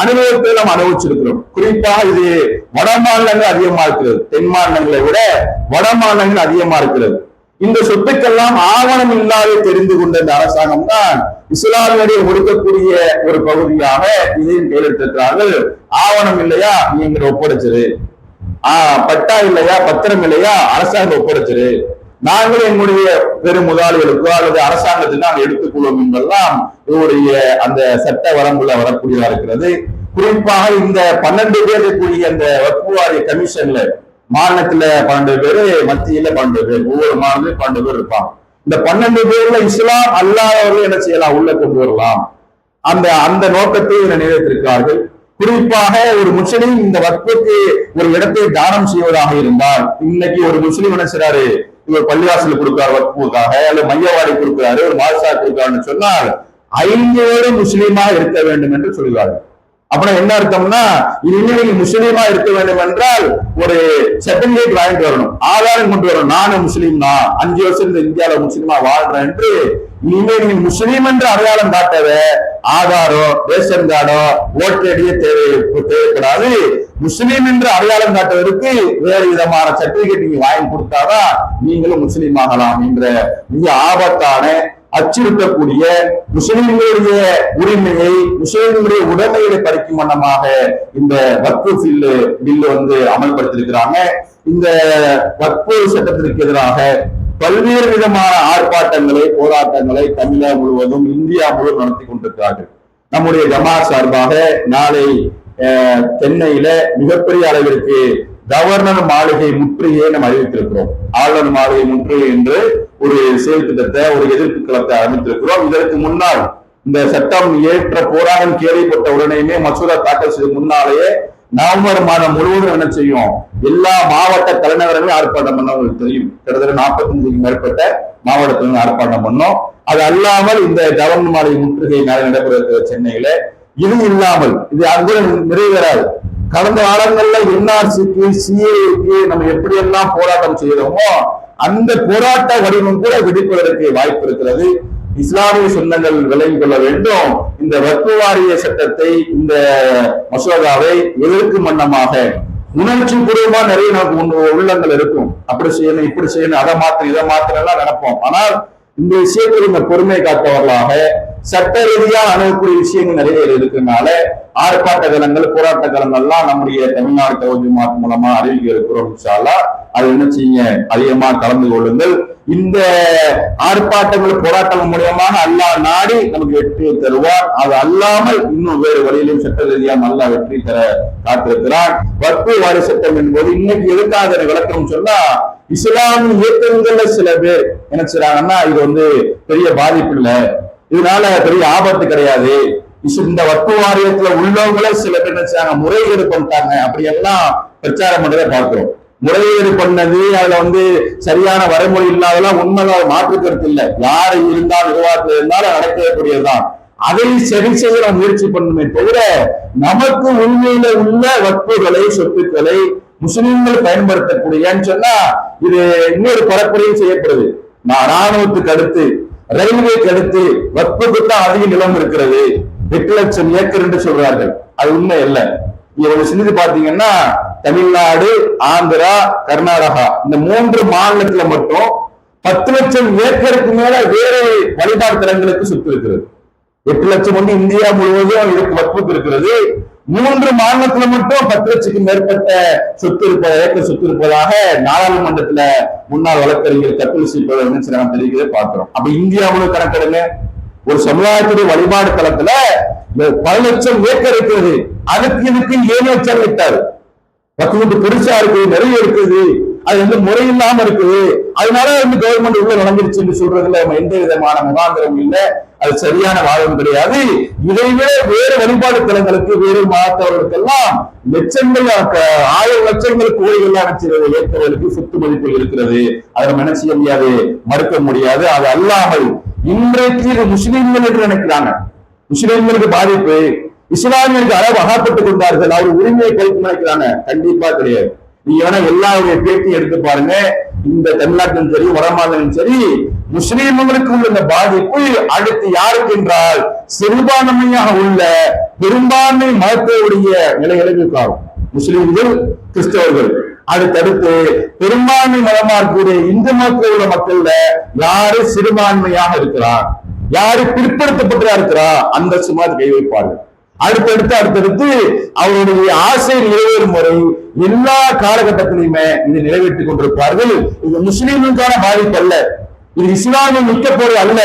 அனுபவத்தை நாம் அனுபவிச்சிருக்கிறோம். குறிப்பாக இது வட மாநிலங்கள் அதிகமா இருக்கிறது. தென் மாநிலங்களை விட வட மாநிலங்கள் அதிகமா இருக்கிறது. இந்த சொத்துக்கெல்லாம் ஆவணம் இல்லாத தெரிந்து கொண்ட இந்த அரசாங்கம் தான் இஸ்லாமியரை ஒடுக்கக்கூடிய ஒரு பகுதியாக இதையும் கையெழுத்திருக்கிறார்கள். ஆவணம் இல்லையா நீங்க ஒப்படைச்சிரு, பட்டா இல்லையா பத்திரம் இல்லையா அரசாங்கம் ஒப்படைச்சிரு, நாங்களும் எங்களுடைய பெரும் முதலாளிகளுக்கோ அல்லது அரசாங்கத்துக்கு நாங்கள் எடுத்துக்கொள்வோம் என்பதெல்லாம் இவருடைய அந்த சட்ட வரம்புல வரக்கூடியதா இருக்கிறது. குறிப்பாக இந்த 12 பேர் இருக்கக்கூடிய அந்த வக்ஃப் வாரிய கமிஷன்ல மாநிலத்துல 12 பேரு, மத்தியில 12 பேர், ஒவ்வொரு மாநிலத்திலும் 12 பேர் இருப்பாங்க. இந்த 12 பேர்ல இஸ்லாம் அல்லாதவர்கள் என்ன செய்யலாம், உள்ள கொண்டு வரலாம். அந்த நோக்கத்தை நிறைவேற்றிருக்கிறார்கள். குறிப்பாக ஒரு முஸ்லிம் இந்த வக்ஃபுக்கு ஒரு இடத்தை தானம் செய்வதாக இருந்தால், இன்னைக்கு ஒரு முஸ்லிம் என்ன செய்றாரு, இவர் பள்ளிவாசல் கொடுக்கிறார் வக்ஃபுக்காக, அல்லது மையவாடி கொடுக்கிறாரு, ஒரு மாசா கொடுக்கிறாருன்னு சொன்னால் 5 பேரும் முஸ்லீமா இருக்க வேண்டும் என்று சொல்கிறார்கள். அப்புறம் என்ன அர்த்தம்னா, இனிமேல் முஸ்லீமா இருக்க வேண்டும் என்றால் ஒரு சர்டிபிகேட் வாங்கிட்டு வரணும், ஆதாரம் கொண்டு வரணும். நானும் முஸ்லீம் தான், 5 வருஷம் இந்த இந்தியாவில முஸ்லீமா வாழ்றேன் என்று இனிமேல் நீங்க முஸ்லீம் என்று அடையாளம் காட்டாத ஆதாரோ ரேஷன் கார்டோ ஓட்டர் ஐடியோ தேவைப்படாது. முஸ்லீம் என்று அடையாளம் காட்டுவதற்கு வேறு விதமான சர்டிபிகேட் நீங்க வாங்கி கொடுத்தாதான் நீங்களும் முஸ்லீம் ஆகலாம் என்ற மிக ஆபத்தான அச்சுறுத்தக்கூடிய முஸ்லிம்களுடைய உரிமையை முஸ்லிம்களுடைய உடைமைகளை பறிக்கும் வண்ணமாக இந்த வக்ஃப் பில்லு அமல்படுத்தியிருக்கிறாங்க. இந்த வக்ஃப் சட்டத்திற்கு எதிராக பல்வேறு விதமான ஆர்ப்பாட்டங்களை போராட்டங்களை தமிழகம் முழுவதும் இந்தியா முழுவதும் நடத்தி கொண்டிருக்கிறார்கள். நம்முடைய ஜமாத் சார்பாக நாளை சென்னையில மிகப்பெரிய அளவிற்கு கவர்னர் மாளிகை முற்றுகையை நம்ம அறிவித்திருக்கிறோம். ஆளுநர் மாளிகை முற்றுகை என்று ஒரு செயல் திட்டத்தை, ஒரு எதிர்ப்பு களத்தை அறிவித்திருக்கிறோம். இதற்கு முன்னால் இந்த சட்டம் ஏற்ற போராட்டம் கேள்விப்பட்ட உடனேயுமே மசோதா தாக்கல் செய்த முன்னாலேயே நவம்பர் மாதம் முழுவதும் என்ன செய்யும், எல்லா மாவட்ட தலைநகரங்களும் ஆர்ப்பாட்டம் பண்ண உங்களுக்கு தெரியும். கிட்டத்தட்ட 45க்கும் மேற்பட்ட மாவட்டத்திலும் ஆர்ப்பாட்டம் பண்ணோம். அது அல்லாமல் இந்த கவர்னர் மாளிகை முற்றுகை நடைபெற சென்னையில இது இல்லாமல் இது அங்கு நிறைவேறாது. கடந்த காலங்கள்ல என்ஆர்சிக்கு சிஏக்கு நம்ம எப்படி எல்லாம் போராட்டம் செய்யறோமோ அந்த போராட்ட வடிவம் கூட வெடிப்பதற்கு வாய்ப்பு இருக்கிறது. இஸ்லாமிய சொந்தங்கள் விளங்கிக் கொள்ள வேண்டும். இந்த வக்ஃப் வாரிய சட்டத்தை, இந்த மசோதாவை எதிர்க்கும் வண்ணமாக உணர்ச்சி பூர்வமா நிறைய நமக்கு உள்ளங்கள் இருக்கும். அப்படி செய்யணும், இப்படி செய்யணும், அதை மாத்திரம் இதை மாத்திரம் எல்லாம் நினைப்போம். ஆனால் இந்த விஷயத்தில் இந்த பொறுமை காத்தவர்களாக சட்ட ரீதியா அணுகக்கூடிய விஷயங்கள் நிறைய இருக்கிறதுனால ஆர்ப்பாட்ட களங்கள் போராட்ட களங்கள்லாம் நம்முடைய தமிழ்நாடு தகுதி மாற்று மூலமா அறிவிக்க இருக்கிறோம். இன்ஷா அல்லாஹ் அது என்ன செய்யுங்க, அதிகமா கலந்து கொள்ளுங்கள். இந்த ஆர்ப்பாட்டங்கள் போராட்டங்கள் மூலியமாக அல்லாஹ் நாடி நமக்கு வெற்றி தருவார். அது அல்லாமல் இன்னும் வேறு வழியிலும் சட்ட ரீதியாக அல்லாஹ் வெற்றி தர காத்திருக்கிறார். வக்ஃப் வாரிய சட்டம் என்பது இன்னைக்கு எதுக்காக விளக்கம் சொன்னா, இஸ்லாமிய இயக்கங்கள்ல சில பேர் என்ன செய்றாங்கன்னா, இது பெரிய பாதிப்பு இல்லை, இதனால பெரிய ஆபத்து கிடையாது, இந்த வக்ஃப் வாரியத்துல உள்ளவங்கள சில பேர் என்ன செய்றாங்க, முறைகேடு பண்ணிட்டாங்க, அப்படி எல்லாம் பிரச்சாரம் பண்றதை பார்க்கிறோம். முறைகேடு பண்ணது, அதுல சரியான வரைமுறை இல்லாதெல்லாம் உண்மைதான், மாற்று கருத்து இல்லை. யாரு இருந்தாலும் நிர்வாகத்தில் இருந்தாலும் நடக்கக்கூடியதுதான். அதை சரி செய்ய முயற்சி பண்ணுமே தவிர நமக்கு உண்மையில உள்ள வக்ஃப்களை சொத்துக்களை முஸ்லிம்கள் பயன்படுத்தக்கூடியன்னு சொன்னா இது இன்னொரு பரப்புரையும் செய்யப்படுது. ராணுவத்துக்கு அடுத்து ரயில்வேக்கு அடுத்து வக்ஃபுக்கு தான் அதிக நிலம் இருக்கிறது, 8 லட்சம் ஏக்கர் என்று சொல்றார்கள். அது உண்மை இல்லை. இவங்க சிந்தித்து பாத்தீங்கன்னா தமிழ்நாடு, ஆந்திரா, கர்நாடகா இந்த 3 மாநிலத்துல மட்டும் 10 லட்சம் ஏக்கருக்கு மேல வேறு வழிபாடு தலங்களுக்கு சொத்து இருக்கிறது. 8 லட்சம் இந்தியா முழுவதும் இதுக்கு வக்ஃபுக்கு இருக்கிறது. 3 மாநிலத்துல மட்டும் 10 லட்சத்துக்கு மேற்பட்ட ஏக்கர் சொத்து இருப்பதாக நாடாளுமன்றத்துல முன்னாள் வழக்கறிஞர் கபில் சிபல் தெரிவிக்கிறதை பார்க்கிறோம். அப்ப இந்தியா முழு கணக்கெடுங்க, ஒரு சமுதாயத்துடைய வழிபாடு தளத்துல 10 லட்சம் ஏக்கர் இருக்கிறது, அதுக்கு இதுக்கு 7 லட்சம் விட்டாரு. வக்ஃபுக்கு பெருசா இருக்குது, நிறைய இருக்குது, அது முறை இல்லாம இருக்குது, அதனால கவர்மெண்ட் உள்ள நடந்துருச்சு என்று சொல்றதுல எந்த விதமான முகாந்திரம் இல்லை. அது சரியான வாதம் கிடையாது. இதை விட வேறு வழிபாடு தலங்களுக்கு, வேறு மாத்தவர்களுக்கெல்லாம் லட்சங்கள், 1000 லட்சங்கள் கோடிகள் அமைச்சது ஏக்கர்களுக்கு சொத்து மதிப்பு இருக்கிறது. அதை நம்ம என்ன செய்ய முடியாது, மறுக்க முடியாது. அது அல்லாமல் இன்றைக்கு இது முஸ்லிம்கள் என்று நினைக்கிறாங்க. முஸ்லிம்களுக்கு பாதிப்பு, இஸ்லாமியருக்கு அளவு அகப்பட்டுக் கொண்டார்கள், அவர் உரிமையை கழித்து நினைக்கிறாங்க. கண்டிப்பா கிடையாது. நீங்க வேணா எல்லாருடைய பேட்டி எடுத்து பாருங்க, இந்த தமிழ்நாட்டிலும் சரி வடமாநிலும் சரி, முஸ்லிம்களுக்கு உள்ள இந்த பாதிப்பு அடுத்து யாருக்கு என்றால் சிறுபான்மையாக உள்ள பெரும்பான்மை மதத்தையுடைய நிலைகளுக்கு காணும். முஸ்லிம்கள், கிறிஸ்தவர்கள், அடுத்தடுத்து பெரும்பான்மை மதமா இருக்கக்கூடிய இந்து மக்கள் உள்ள மக்கள்ல யாரு சிறுபான்மையாக இருக்கிறார், யாரு பிற்படுத்தப்பட்டதா இருக்கிறா, அந்த சுமார் கை வைப்பார்கள். அடுத்தடுத்து அவருடைய ஆசை நிறைவேறும் வரை எல்லா காலகட்டத்திலுமே இதை நிறைவேற்றிக் கொண்டிருப்பார்கள். இது முஸ்லிம்களுக்கான பாதிப்பு அல்ல, இது இஸ்லாமில் மிக்க போறது அல்ல.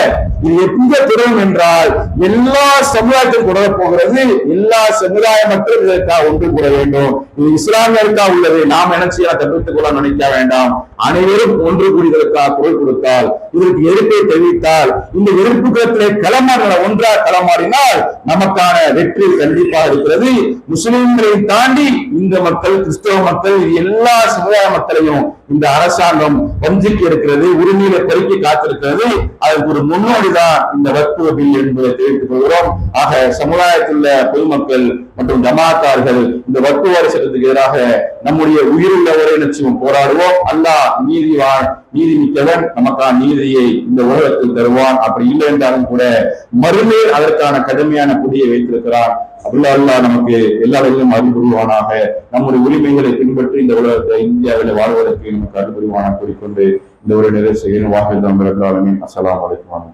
இது எங்க தொடரும் என்றால் எல்லா சமுதாயத்தையும் தொடர போகிறது. எல்லா சமுதாய மக்களும் இதற்காக ஒன்று கூட வேண்டும். இது இஸ்லாமியருக்காக உள்ளது. நாம் என்ன செய்ய தப்பித்துக் கொள்ள நினைக்க வேண்டாம். அனைவரும் ஒன்று கூடியதற்காக குரல் கொடுத்தால், இதற்கு எதிர்ப்பை தெரிவித்தால், இந்த எதிர்ப்பு களத்திலே களமாட ஒன்றாக களமாடினால் நமக்கான வெற்றி கண்டிப்பாக இருக்கிறது. முஸ்லிம்களை தாண்டி இந்த மக்கள், கிறிஸ்தவ மக்கள், எல்லா சமுதாய மக்களையும் இந்த அரசாங்கம் வஞ்சிக்க இருக்கிறது, உரிமையில பெருக்கி காத்திருக்கிறது. அதற்கு ஒரு முன்னோடிதான் இந்த வக்ஃப் பில் என்பதை தெரிவித்துக் கொள்கிறோம். ஆக சமுதாயத்தில் உள்ள பொதுமக்கள் மற்றும் ஜமாத்தார்கள் இந்த வக்ஃப் வாரி சட்டத்துக்கு எதிராக நம்முடைய உயிருள்ள ஒரே நிச்சயம் போராடுவோம். அல்லாஹ் நீதி மிக்கவன், நமக்கான நீதியை இந்த உலகத்தில் தருவான். அப்படி இல்லை என்றாலும் கூட மறுமையில் அதற்கான கடுமையான குடியை வைத்திருக்கிறான். அல்லாஹ் நமக்கு எல்லா வகையிலும் அருள் புரிவானாக. நம்முடைய உரிமைகளை பின்பற்றி இந்த உலகத்தை இந்தியாவில் வாழ்வதற்கு நமக்கு அருள் புரிவானாக கூறிக்கொண்டு இந்த ஒரு நிறைவு செய்கிறேன். வாஹித் அஸ்ஸலாமு அலைக்கும்.